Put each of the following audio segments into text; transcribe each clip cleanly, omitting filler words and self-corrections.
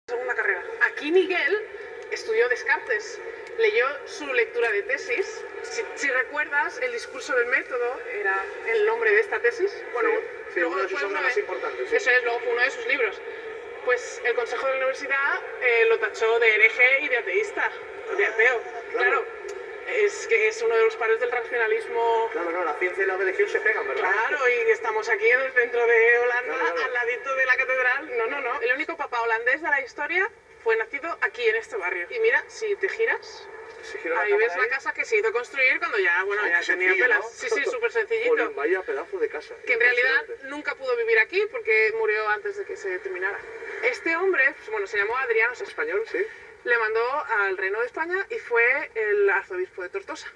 Segunda carrera. Aquí Miguel estudió Descartes, leyó su lectura de tesis. Si recuerdas, el discurso del método era el nombre de esta tesis. Bueno, sí, luego uno de sus fue obras más importantes. Sí. Eso es, luego fue uno de sus libros. Pues el consejo de la universidad lo tachó de hereje y de ateísta, de ateo. Claro. Es que es uno de los padres del racionalismo. Claro, no, la ciencia y la religión se pegan, ¿verdad? Claro, y estamos aquí en el centro de Holanda, Claro. al ladito de la catedral. No. El único papa holandés de la historia fue nacido aquí, en este barrio. Y mira, si te giras, ahí ves la casa que se hizo construir cuando ya, bueno, ya tenía pelas. ¿No? Sí, súper sencillito. Jolín, vaya pedazo de casa. Que en realidad nunca pudo vivir aquí porque murió antes de que se terminara. Este hombre, bueno, se llamó Adriano, ¿Es español? Sí. le mandó al Reino de España y fue el arzobispo de Tortosa.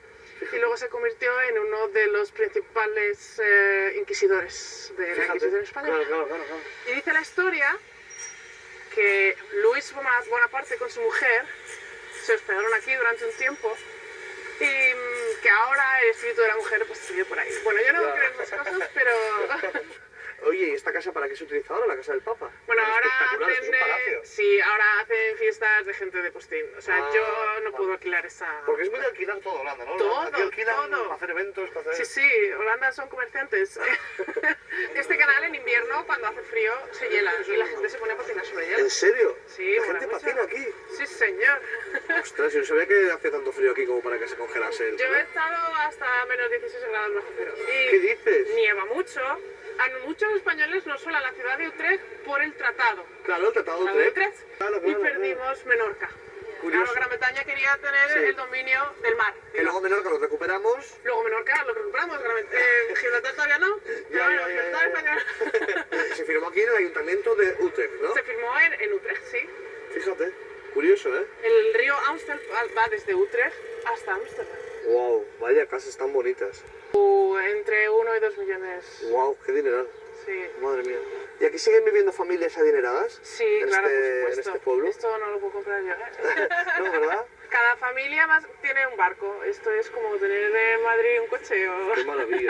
Y luego se convirtió en uno de los principales inquisidores de la Inquisición española. Claro. Y dice la historia que Luis Bonaparte con su mujer se hospedaron aquí durante un tiempo y que ahora el espíritu de la mujer pues sigue por ahí. Bueno, yo no creo en esas cosas, pero... Oye, ¿y esta casa para qué se utiliza ahora, la casa del Papa? Bueno, ahora espectacular, es un palacio. sí, ahora hacen fiestas de gente de postín. O sea, yo no puedo alquilar esa... Porque es muy de alquilar todo Holanda, ¿no? Todo, aquí alquilan todo. para hacer eventos, para hacer... Sí, Holanda son comerciantes. Este canal en invierno, cuando hace frío, se hiela y la gente se pone a patinar sobre hielo. ¿En serio? Sí, ¿La mola gente mucho. patina aquí? Sí, señor. Ostras, yo no sabía que hacía tanto frío aquí como para que se congelase el Yo he canal. estado hasta menos 16 grados bajo cero. Y ¿Qué dices? nieva mucho. A muchos españoles nos suena la ciudad de Utrecht por el tratado. Claro, el Tratado de Tratado de Utrecht. Utrecht. Claro, Y perdimos Menorca. Curioso. Claro, Gran Bretaña quería tener Sí. el dominio del mar. Que luego Menorca lo recuperamos. Luego Menorca lo recuperamos. Gibraltar todavía no. Ya. Gibraltar, España. Se firmó aquí en el Ayuntamiento de Utrecht, ¿no? Se firmó en Utrecht, sí. Fíjate, curioso, ¿eh? El río Amstel va desde Utrecht hasta Ámsterdam. Wow, vaya casas tan bonitas. Entre 1 y 2 millones. Wow, qué dineral. Sí. Madre mía. ¿Y aquí siguen viviendo familias adineradas? Sí, en claro, este, por en supuesto. este pueblo. Esto no lo puedo comprar yo. No, ¿verdad? Cada familia más tiene un barco. Esto es como tener en Madrid un coche o... Qué maravilla.